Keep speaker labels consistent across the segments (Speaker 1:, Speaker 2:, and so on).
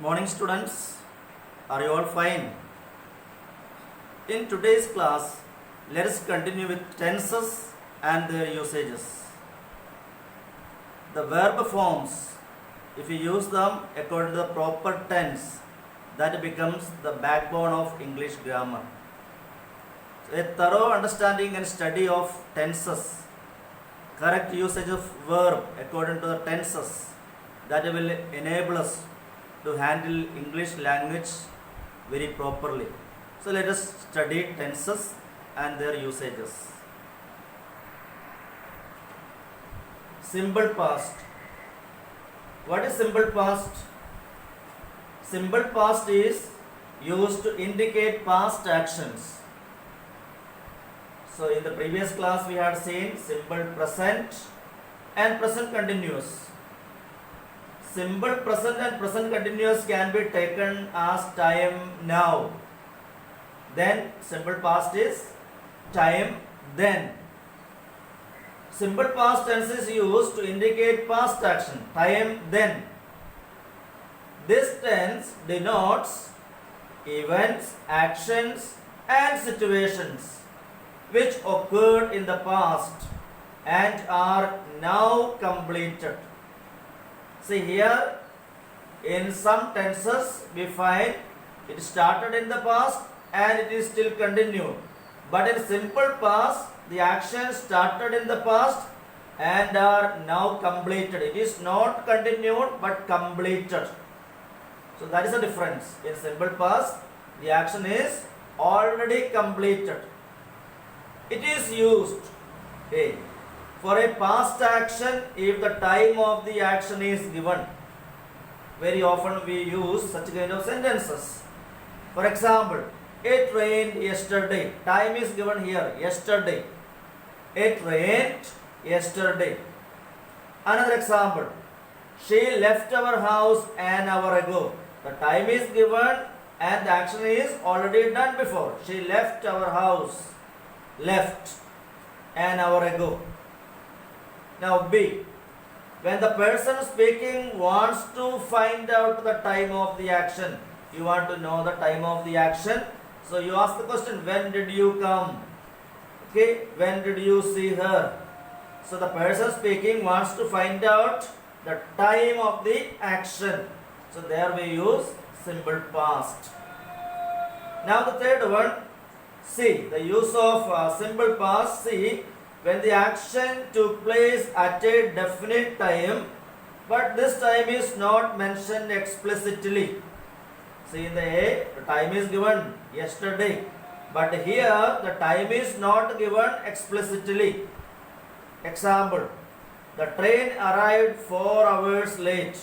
Speaker 1: Morning students, are you all fine? In today's class, let us continue with tenses and their usages. The verb forms, if you use them according to the proper tense, that becomes the backbone of English grammar. So, a thorough understanding and study of tenses, correct usage of verb according to the tenses, that will enable us to handle English language very properly. So let us study tenses and their usages. Simple past. What is simple past? Simple past is used to indicate past actions. So in the previous class we had seen simple present and present continuous. Simple present and present continuous can be taken as time now. Then simple past is time then. Simple past tense is used to indicate past action, time then. This tense denotes events, actions and situations which occurred in the past and are now completed. See here, in some tenses we find it started in the past and it is still continued. But in simple past, the action started in the past and are now completed. It is not continued but completed. So that is the difference. In simple past, the action is already completed. It is used for a past action if the time of the action is given. Very often we use such kind of sentences. For example, it rained yesterday. Time is given here, yesterday. It rained yesterday. Another example, she left our house an hour ago. The time is given and the action is already done before. She left our house, left an hour ago. Now B, when the person speaking wants to find out the time of the action, you want to know the time of the action, so you ask the question, when did you come? Okay, when did you see her? So the person speaking wants to find out the time of the action. So there we use simple past. Now the third one, C, the use of simple past. C, when the action took place at a definite time, but this time is not mentioned explicitly. See in the A, the time is given yesterday, but here the time is not given explicitly. Example, the train arrived 4 hours late.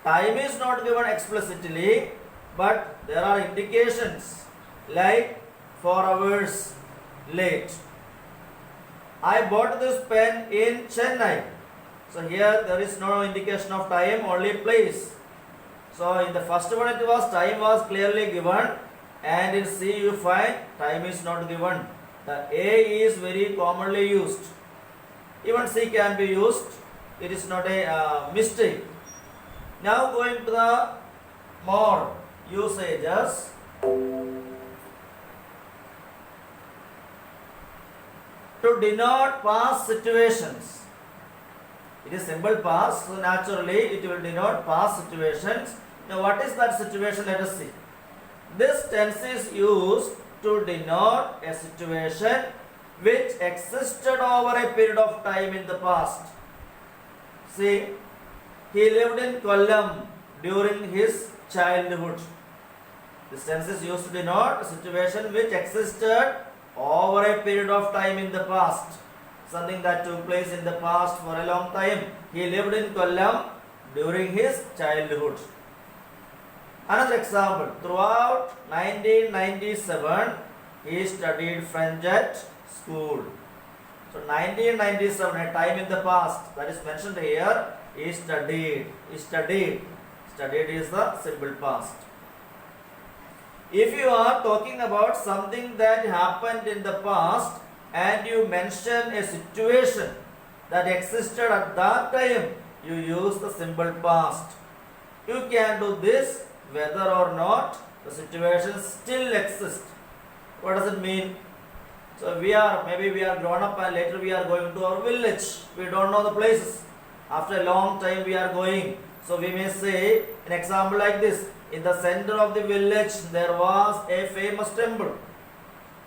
Speaker 1: Time is not given explicitly, but there are indications like 4 hours late. I bought this pen in Chennai. So here there is no indication of time, only place. So in the first one it was time was clearly given, and in C you find time is not given. The A is very commonly used. Even C can be used. It is not a mistake. Now going to the more usages. To denote past situations. It is simple past, so naturally it will denote past situations. Now what is that situation? Let us see. This tense is used to denote a situation which existed over a period of time in the past. See, he lived in Kollam during his childhood. This tense is used to denote a situation which existed over a period of time in the past. Something that took place in the past for a long time. He lived in Kollam during his childhood. Another example, throughout 1997, he studied French at school. So 1997, a time in the past that is mentioned here, he studied. Studied is the simple past. If you are talking about something that happened in the past and you mention a situation that existed at that time, you use the simple past. you can do this whether or not the situation still exists. What does it mean? So maybe we are grown up and later we are going to our village. We don't know the places. After a long time we are going. So we may say an example like this. In the center of the village there was a famous temple.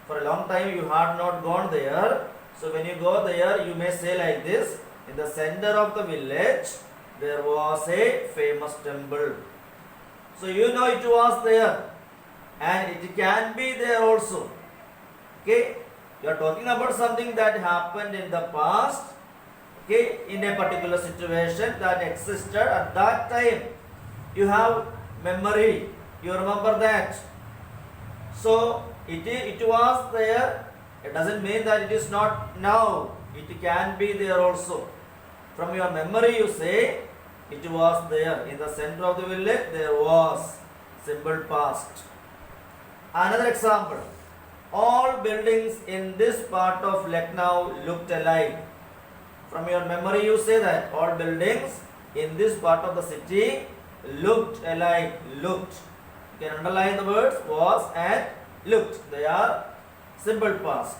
Speaker 1: For a long time you had not gone there. So when you go there you may say like this. In the center of the village there was a famous temple. So you know it was there. And it can be there also. Okay. You are talking about something that happened in the past, okay, in a particular situation that existed at that time. You have memory, you remember that. So it was there. It doesn't mean that it is not now. It can be there also. From your memory you say it was there. In the center of the village there was. Simple past. Another example. All buildings in this part of Lucknow looked alike. From your memory you say that all buildings in this part of the city looked alike. Looked. You can underline the words was and looked. They are simple past.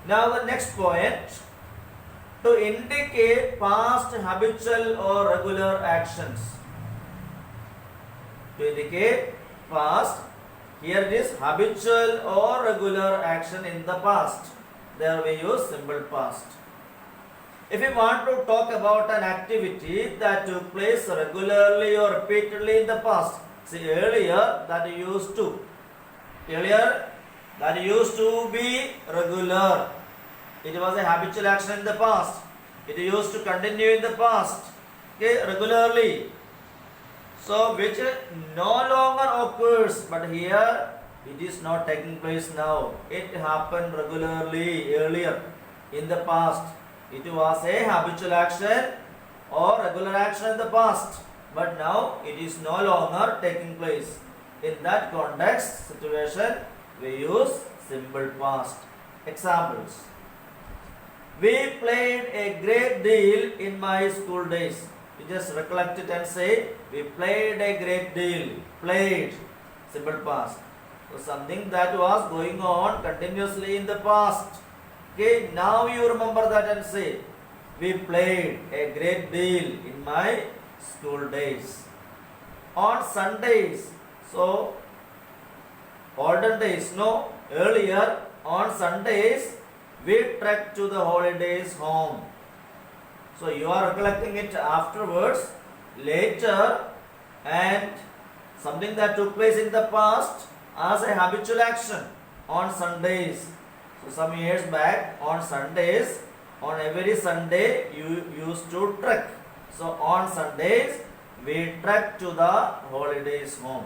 Speaker 1: Now the next point. To indicate past habitual or regular actions. To indicate past, here it is habitual or regular action in the past. There we use simple past. If we want to talk about an activity that took place regularly or repeatedly in the past, see earlier that used to be regular. It was a habitual action in the past. It used to continue in the past. Okay, regularly. So which no longer occurs, but here it is not taking place now. It happened regularly earlier in the past. It was a habitual action or regular action in the past, but now it is no longer taking place. In that context situation we use simple past. Examples. We played a great deal in my school days. You just recollect it and say, we played a great deal. Played. Simple past. So something that was going on continuously in the past. Okay, now you remember that and say, we played a great deal in my school days. On Sundays, so olden days, no, earlier on Sundays, we trekked to the holidays home. So you are recollecting it afterwards, later, and something that took place in the past as a habitual action on Sundays. So some years back, on Sundays, on every Sunday you used to trek. So on Sundays we trek to the holidays home.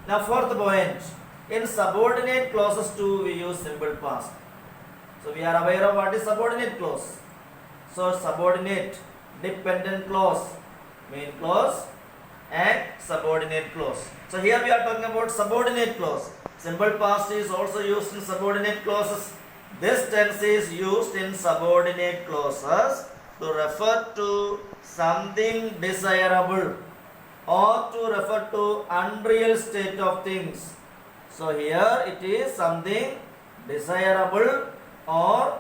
Speaker 1: Now fourth point, in subordinate clauses too we use simple past. So we are aware of what is subordinate clause. So subordinate, dependent clause, main clause and subordinate clause. So here we are talking about subordinate clause. Simple past is also used in subordinate clauses. This tense is used in subordinate clauses to refer to something desirable or to refer to unreal state of things. So here it is something desirable, or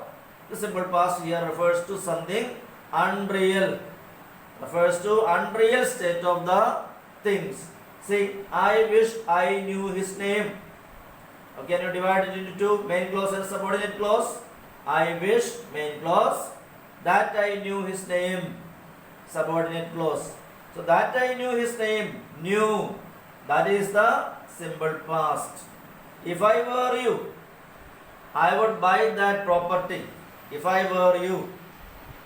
Speaker 1: the simple past here refers to something unreal, refers to unreal state of the things. See, I wish I knew his name. Okay, can you divide it into two, main clause and subordinate clause? I wish, main clause, that I knew his name, subordinate clause. So that I knew his name, knew, that is the simple past. If I were you, I would buy that property. If I were you.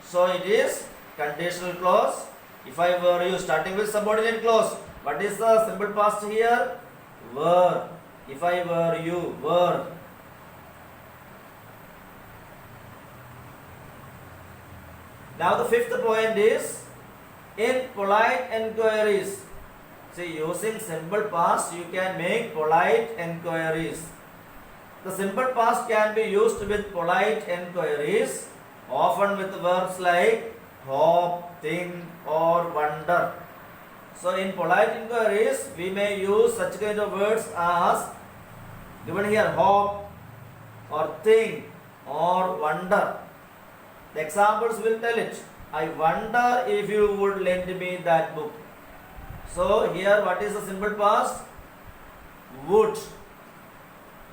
Speaker 1: So it is conditional clause. If I were you, starting with subordinate clause. What is the simple past here? Were. If I were you, were. Now the fifth point is in polite enquiries. See, using simple past you can make polite enquiries. The simple past can be used with polite enquiries, often with verbs like hope, think, or wonder. So in polite inquiries, we may use such kind of words as given here hope or think or wonder. The examples will tell it. I wonder if you would lend me that book. So here what is the simple past? Would.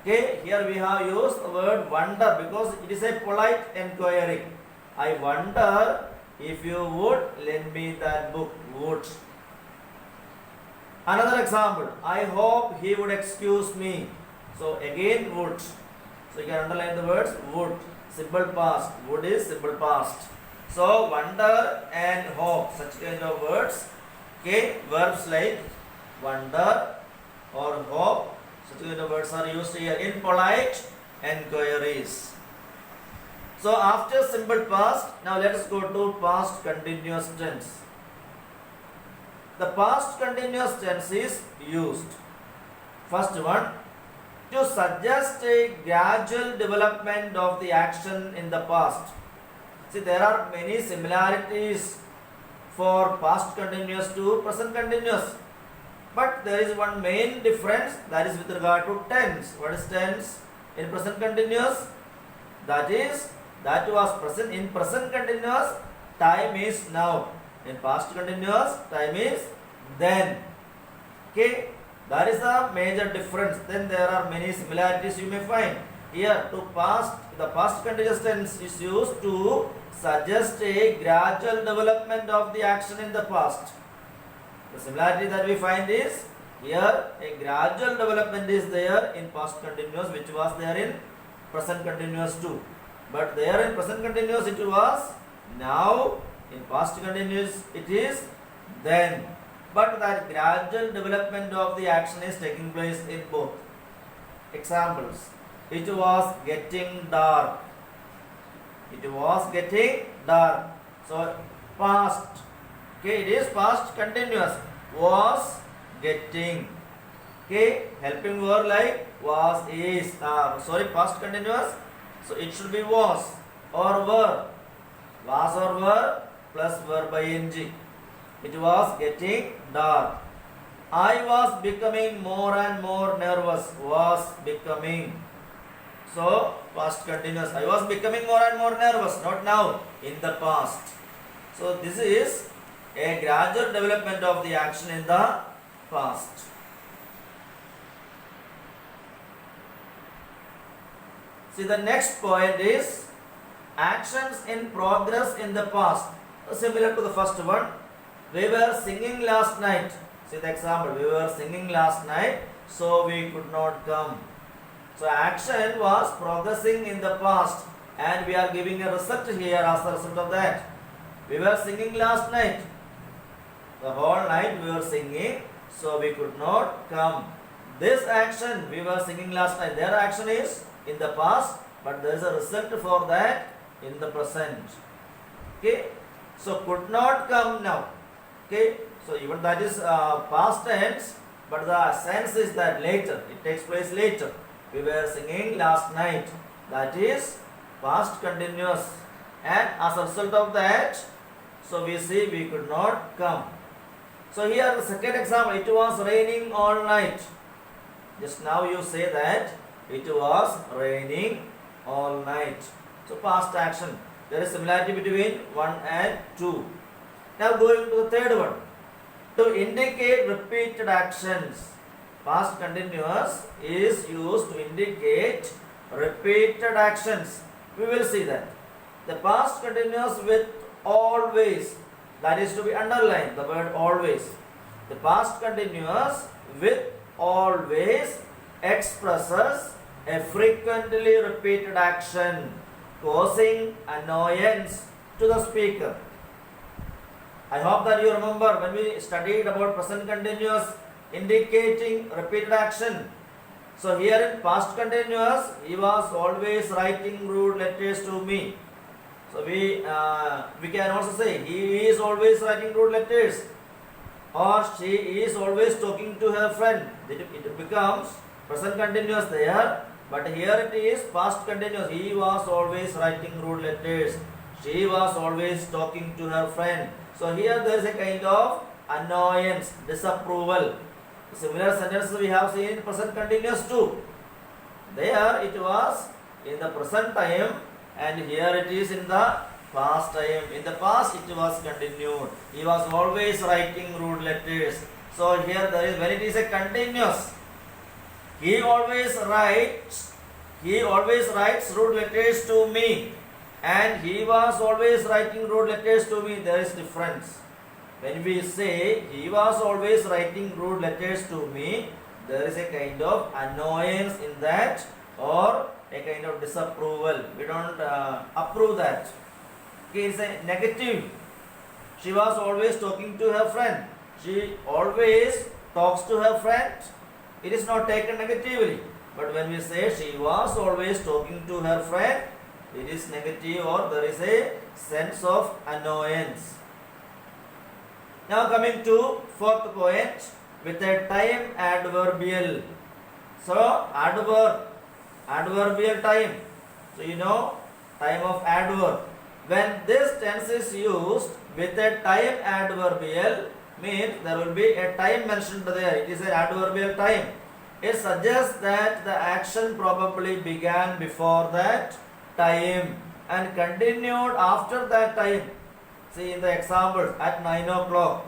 Speaker 1: Okay, here we have used the word wonder because it is a polite inquiry. I wonder if you would lend me that book. Would. Another example, I hope he would excuse me. So again would. So you can underline the words would. Simple past. Would is simple past. So wonder and hope, such kind of words. Okay, verbs like wonder or hope, such kind of words are used here in polite enquiries. So after simple past, now let us go to past continuous tense. The past continuous tense is used. First one, to suggest a gradual development of the action in the past. See, there are many similarities for past continuous to present continuous. But there is one main difference, that is with regard to tense. What is tense in present continuous? That is, that was present in present continuous, time is now. In past continuous, time is then. Okay, that is the major difference. Then there are many similarities you may find. Here to past, the past continuous tense is used to suggest a gradual development of the action in the past. The similarity that we find is here a gradual development is there in past continuous, which was there in present continuous too. But there in present continuous it was now, in past continuous it is then. But that gradual development of the action is taking place in both. Examples. It was getting dark. It was getting dark. So past. Okay, it is past continuous. Was getting. Okay, helping verb like was, is. Past continuous. So it should be was or were. Was or were plus verb by ing. It was getting dark. I was becoming more and more nervous. Was becoming. So past continuous. I was becoming more and more nervous. Not now. In the past. So this is a gradual development of the action in the past. See, the next point is actions in progress in the past. Similar to the first one. We were singing last night. See the example. We were singing last night, so we could not come. So action was progressing in the past, and we are giving a result here as a result of that. We were singing last night. The whole night we were singing, so we could not come. This action, we were singing last night, their action is in the past, but there is a result for that in the present. Okay, so could not come now. Okay, so even that is past tense, but the sense is that later, it takes place later. We were singing last night, that is past continuous, and as a result of that, so we see we could not come. So here the second example, it was raining all night. Just now you say that it was raining all night. So past action. There is similarity between 1 and 2. Now going to the third one. To indicate repeated actions. Past continuous is used to indicate repeated actions. We will see that. The past continuous with always, that is to be underlined, the word always. The past continuous with always expresses a frequently repeated action causing annoyance to the speaker. I hope that you remember when we studied about present continuous indicating repeated action. So here in past continuous, he was always writing rude letters to me. So we can also say he is always writing rude letters, or she is always talking to her friend. It becomes present continuous there, but here it is past continuous. He was always writing rude letters. She was always talking to her friend. So here there is a kind of annoyance, disapproval. Similar sentences we have seen in present continuous too. There it was in the present time, and here it is in the past time. In the past it was continued. He was always writing rude letters. So here there is, when it is a continuous, he always writes rude letters to me, and he was always writing rude letters to me. There is difference. When we say he was always writing rude letters to me, there is a kind of annoyance in that, or a kind of disapproval. We don't approve that. Okay, it's a negative. She was always talking to her friend. She always talks to her friend. It is not taken negatively. But when we say she was always talking to her friend, it is negative, or there is a sense of annoyance. Now coming to fourth point, with a time adverbial. So adverbial time. So you know, time of adverb. When this tense is used with a time adverbial, means there will be a time mentioned there. It is an adverbial time. It suggests that the action probably began before that time and continued after that time. See in the examples, at 9 o'clock,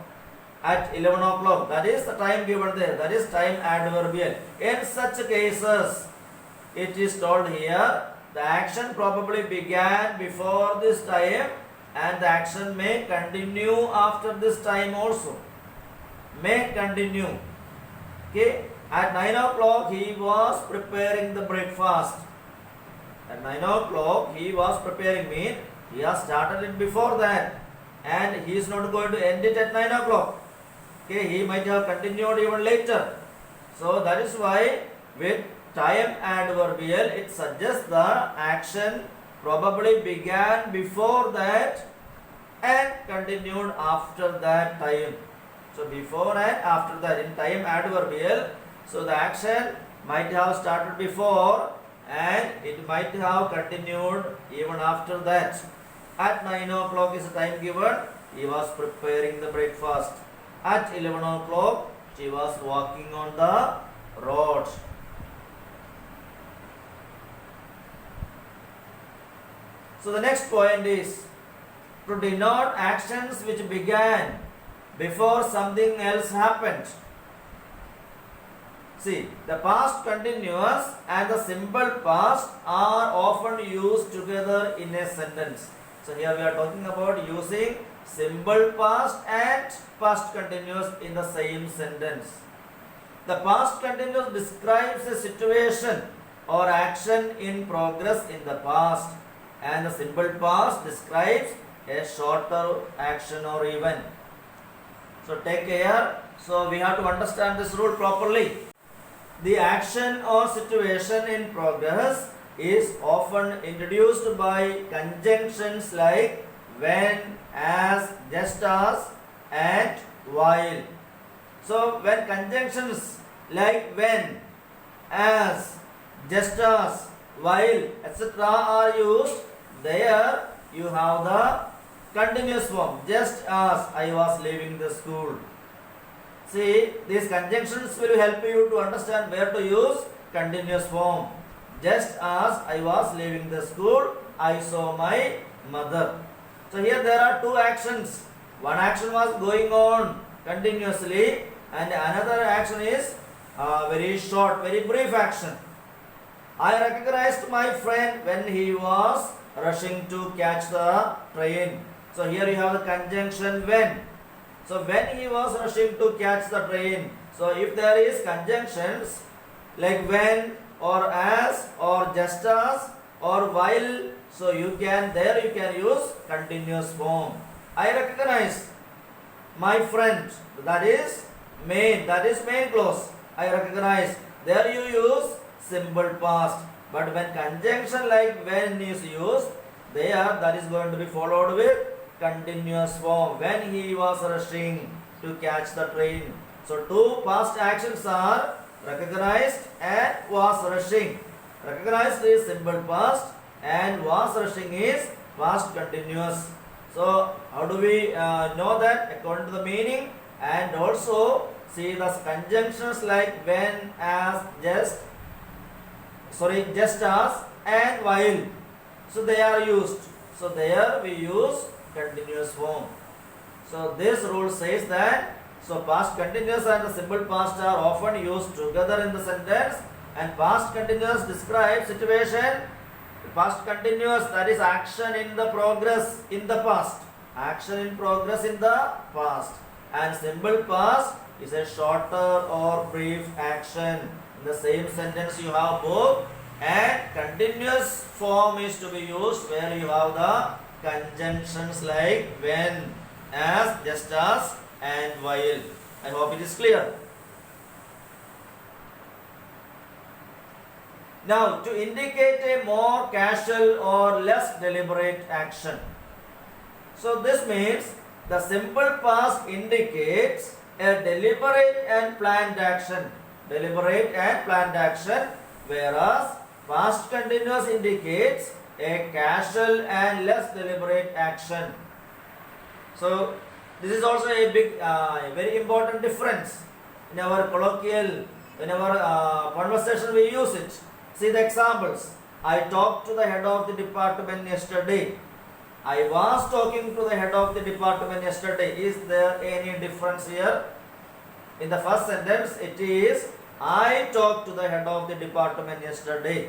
Speaker 1: at 11 o'clock, that is the time given there. That is time adverbial. In such cases, it is told here, the action probably began before this time, and the action may continue after this time also. May continue. Okay. At 9 o'clock he was preparing the breakfast. At 9 o'clock he was preparing, means he has started it before that, and he is not going to end it at 9 o'clock. Okay, he might have continued even later. So that is why with time adverbial, it suggests the action probably began before that and continued after that time. So before and after that, in time adverbial, so the action might have started before and it might have continued even after that. At 9 o'clock is the time given, he was preparing the breakfast. At 11 o'clock, she was walking on the road. So the next point is to denote actions which began before something else happened. See, the past continuous and the simple past are often used together in a sentence. So here we are talking about using simple past and past continuous in the same sentence. The past continuous describes a situation or action in progress in the past, and the simple past describes a shorter action or event. So take care. So we have to understand this rule properly. The action or situation in progress is often introduced by conjunctions like when, as, just as, and while. So when conjunctions like when, as, just as, while, etc. are used, there you have the continuous form. Just as I was leaving the school. See, these conjunctions will help you to understand where to use continuous form. Just as I was leaving the school, I saw my mother. So here there are two actions. One action was going on continuously, and another action is very short, very brief action. I recognized my friend when he was rushing to catch the train. So here you have the conjunction when. So when he was rushing to catch the train. So if there is conjunctions like when or as or just as or while, so you can use continuous form. I recognize my friend, that is main clause. I recognize. There you use simple past. But when conjunction like when is used, there that is going to be followed with continuous form. When he was rushing to catch the train. So two past actions are recognized and was rushing. Recognized is simple past and was rushing is past continuous. So how do we know that? According to the meaning, and also see the conjunctions like when, as, just, just as and while. So they are used. So there we use continuous form. So this rule says that so past continuous and the simple past are often used together in the sentence, and past continuous describes situation. Past continuous, that is action in the progress in the past. Action in progress in the past. And simple past is a shorter or brief action. In the same sentence you have both, and continuous form is to be used where you have the conjunctions like when, as, just as and while. I hope it is clear. Now, to indicate a more casual or less deliberate action. So this means the simple past indicates a deliberate and planned action. Deliberate and planned action, whereas past continuous indicates a casual and less deliberate action. So this is also a big, very important difference in our colloquial, in our conversation we use it. See the examples. I talked to the head of the department yesterday. I was talking to the head of the department yesterday. Is there any difference here? In the first sentence, it is I talked to the head of the department yesterday.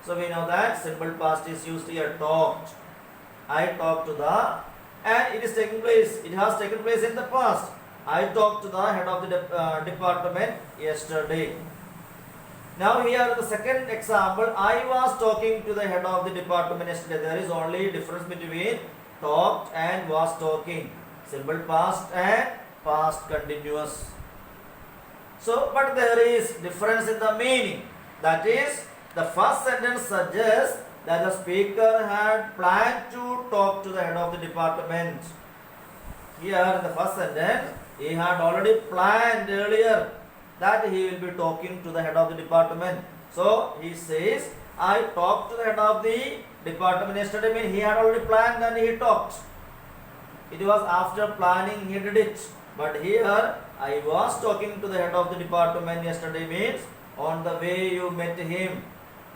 Speaker 1: So we know that simple past is used here, talked. I talked to the, and it is taking place. It has taken place in the past. I talked to the head of the department yesterday. Now here the second example, I was talking to the head of the department yesterday. There is only difference between talked and was talking. Simple past and past continuous. So, but there is difference in the meaning. That is, the first sentence suggests that the speaker had planned to talk to the head of the department. Here in the first sentence, he had already planned earlier that he will be talking to the head of the department. So he says, I talked to the head of the department yesterday, means he had already planned and he talked. It was after planning he did it. But here, I was talking to the head of the department yesterday means on the way you met him,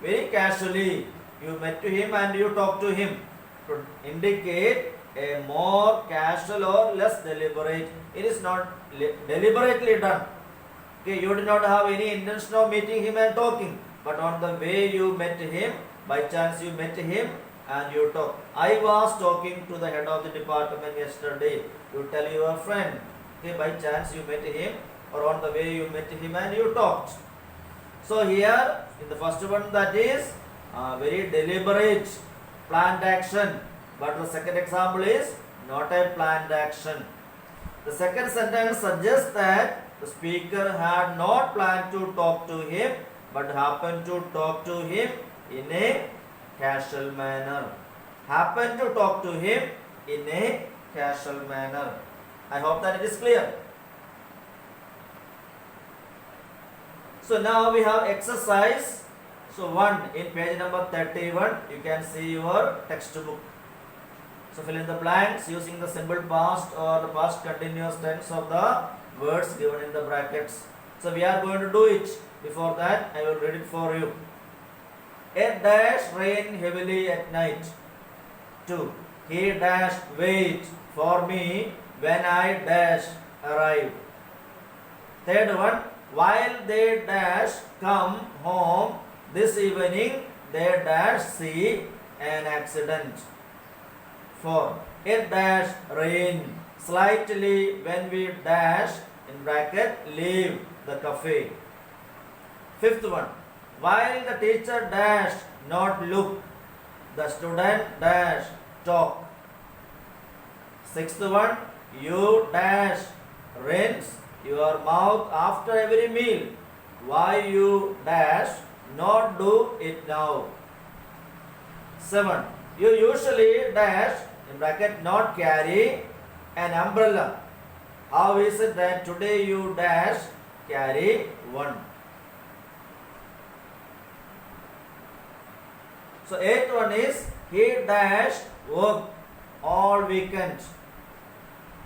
Speaker 1: very casually, you met to him and you talked to him, to indicate a more casual or less deliberate. It is not deliberately done. Okay, you did not have any intention of meeting him and talking, but on the way you met him, by chance you met him and you talk. I was talking to the head of the department yesterday. You tell your friend. Okay, by chance you met him, or on the way you met him and you talked. So here in the first one, that is very deliberate, planned action. But the second example is not a planned action. The second sentence suggests that the speaker had not planned to talk to him, but happened to talk to him in a casual manner. Happened to talk to him in a casual manner. I hope that it is clear. So now we have exercise. So 1 in page number 31, you can see your textbook. So fill in the blanks using the simple past or the past continuous tense of the words given in the brackets. So we are going to do it. Before that, I will read it for you. A dash rained heavily at night. 2. He dashed wait for me when I dash arrived. Third one, while they dash come home this evening, they dash see an accident. 4. It dash rain slightly when we dash in bracket leave the cafe. Fifth one, while the teacher dash not look, the student dash talk. Sixth one, you dash rinse your mouth after every meal. Why you dash not do it now. 7. You usually dash in bracket not carry an umbrella. How is it that today you dash carry one? So 8th one is He dash work all weekend.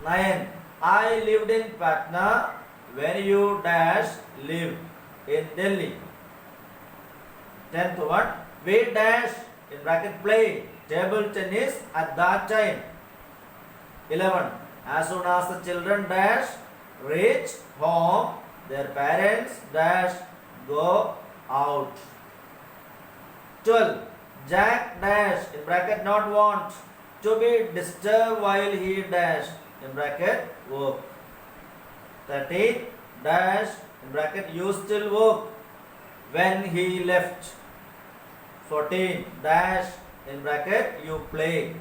Speaker 1: 9. I lived in Patna when you dash live in Delhi. 10th one. We dash in bracket play table tennis at that time. 11. As soon as the children dash reach home, their parents dash go out. 12. Jack dash in bracket not want to be disturbed while he dash in bracket work. 13. Dash in bracket you still work when he left. 14. Dash in bracket you play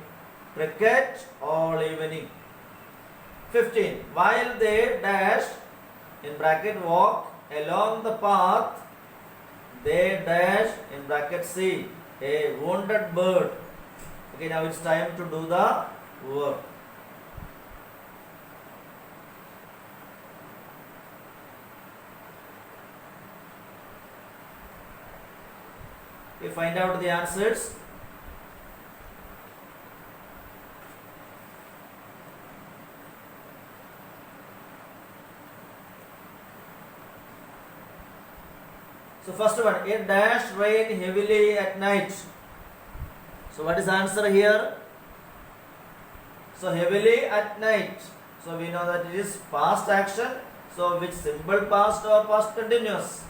Speaker 1: cricket all evening. 15. While they dash in bracket walk along the path, they dash in bracket see a wounded bird. Okay, now it's time to do the work. Okay, find out the answers. So first one, it dash rain heavily at night. So what is the answer here? So heavily at night. So we know that it is past action. So which symbol past or past continuous?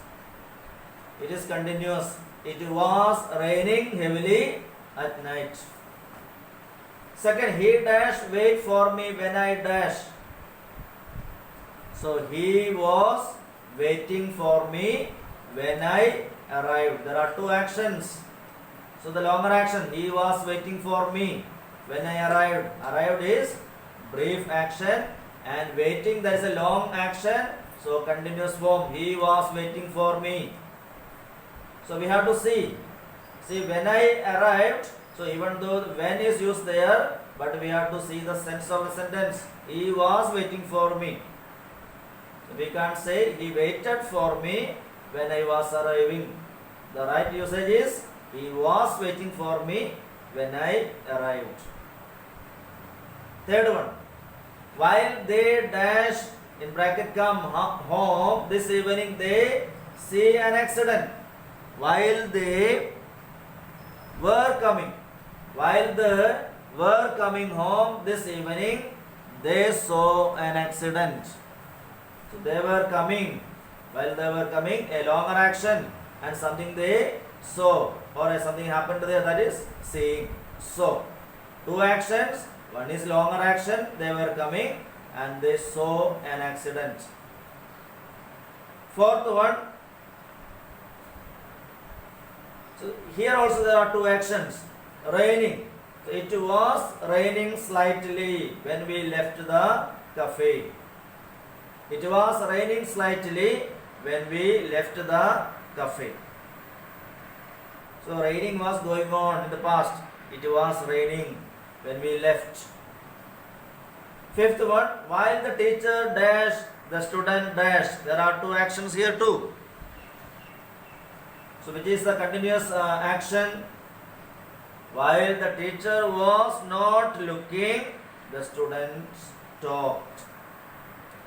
Speaker 1: It is continuous. It was raining heavily at night. Second, he dash wait for me when I dash. So he was waiting for me when I arrived. There are two actions. So the longer action, he was waiting for me when I arrived. Arrived is brief action, and waiting, there is a long action. So continuous form, he was waiting for me. So we have to see when I arrived. So even though when is used there, but we have to see the sense of the sentence. He was waiting for me. So we can't say he waited for me when I was arriving. The right usage is he was waiting for me when I arrived. Third one, while they dash in bracket come home this evening, they see an accident. While they were coming home this evening, they saw an accident. So they were coming. While they were coming, a longer action, and something they saw, or something happened there, that is seeing. So two actions, one is longer action, they were coming and they saw an accident. Fourth one, so here also there are two actions. Raining. So it was raining slightly when we left the cafe. It was raining slightly when we left the cafe. So raining was going on in the past. It was raining when we left. Fifth one, while the teacher dash, the student dash. There are two actions here too. So which is the continuous action? While the teacher was not looking, the students talked.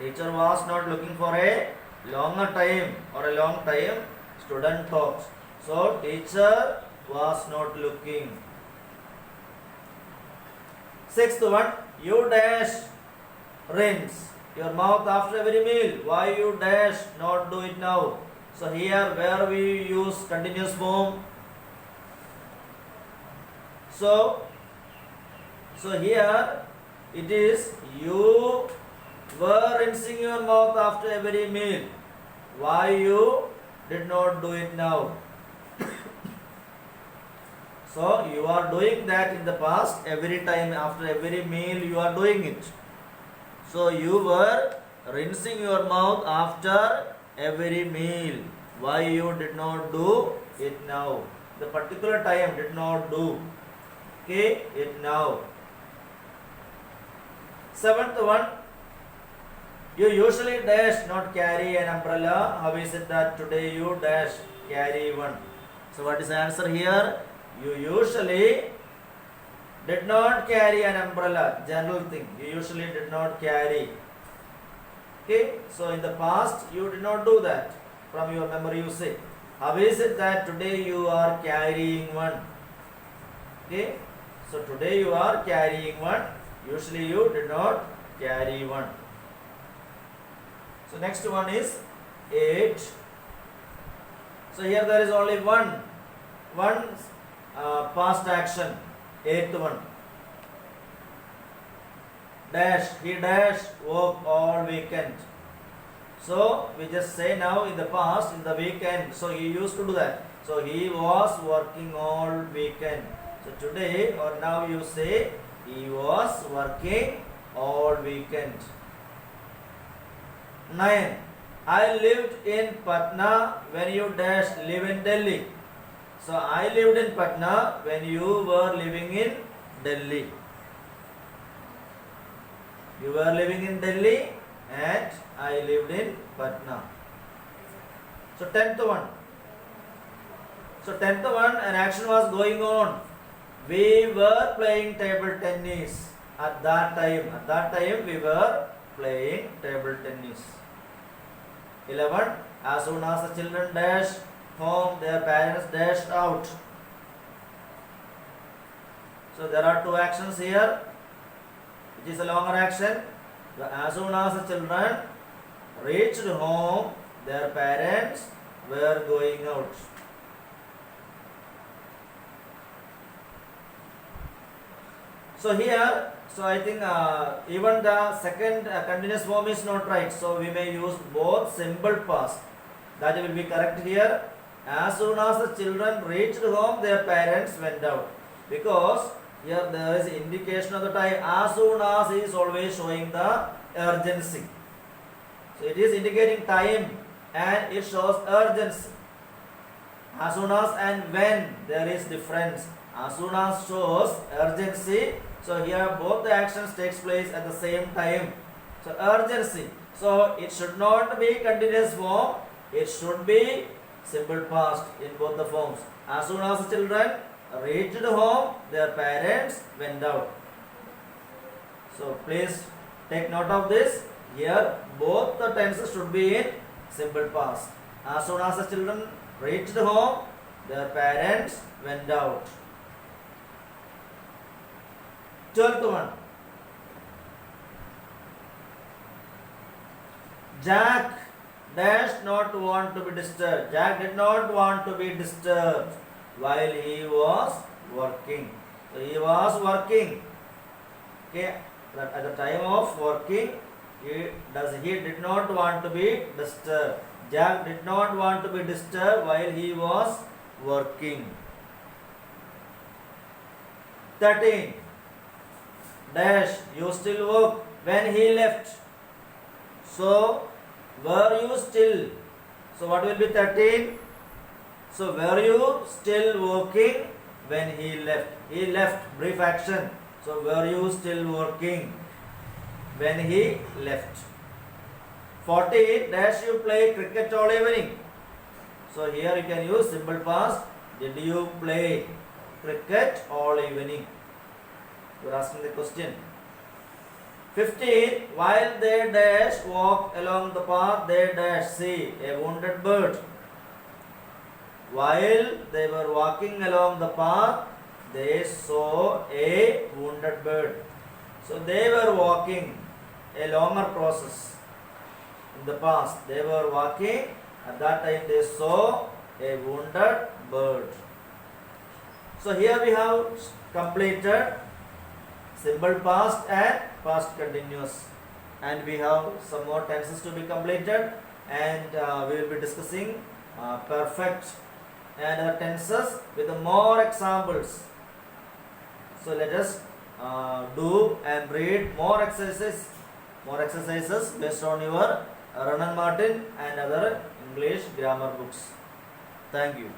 Speaker 1: Teacher was not looking for a longer time or a long time, student talks. So teacher was not looking. Sixth one, you dash rinse your mouth after every meal. Why you dash not do it now? So here where we use continuous form. So here it is you were rinsing your mouth after every meal. Why you did not do it now? So you are doing that in the past. Every time after every meal you are doing it. So you were rinsing your mouth after every meal. Why you did not do it now? The particular time did not do. Okay, it now. Seventh one, you usually dash not carry an umbrella. How is it that today you dash carry one? So what is the answer here? You usually Did not carry an umbrella. General thing. You usually did not carry. Okay. So in the past you did not do that. From your memory you say. How is it that today you are carrying one? Okay. So today you are carrying one. Usually you did not carry one. So next one is 8. So here there is only one past action. 8th one. Dash. He dashed work all weekend. So we just say now in the past, in the weekend. So he used to do that. So he was working all weekend. So today or now you say he was working all weekend. 9. I lived in Patna when you dash live in Delhi. So I lived in Patna when you were living in Delhi. You were living in Delhi and I lived in Patna. So 10th one. So 10th one, an action was going on. We were playing table tennis at that time. At that time we were playing table tennis. 11. As soon as the children dashed home, their parents dashed out. So there are two actions here, which is a longer action. As soon as the children reached home, their parents were going out. So here, so I think even the second continuous form is not right. So we may use both simple past. That will be correct here. As soon as the children reached home, their parents went out. Because here there is indication of the time. As soon as is always showing the urgency. So it is indicating time and it shows urgency. As soon as and when there is difference. As soon as shows urgency. So here both the actions takes place at the same time. So urgency. So it should not be continuous form. It should be simple past in both the forms. As soon as the children reached home, their parents went out. So please take note of this. Here both the tenses should be in simple past. As soon as the children reached home, their parents went out. 12th one. Jack dash not want to be disturbed. Jack did not want to be disturbed while he was working. So he was working. Okay, at the time of working, he did not want to be disturbed. Jack did not want to be disturbed while he was working. 13. Dash, you still work when he left. So, were you still? So, what will be 13? So, were you still working when he left? He left, brief action. So, were you still working when he left? 14. Dash, you play cricket all evening. So, here you can use simple past. Did you play cricket all evening? You are asking the question. 15. While they dash walk along the path, they dash see a wounded bird. While they were walking along the path, they saw a wounded bird. So they were walking, a longer process. In the past, they were walking. At that time, they saw a wounded bird. So here we have completed simple past and past continuous, and we have some more tenses to be completed, and we will be discussing perfect and other tenses with more examples. So let us do and read more exercises based on your Ronan Martin and other English grammar books. Thank you.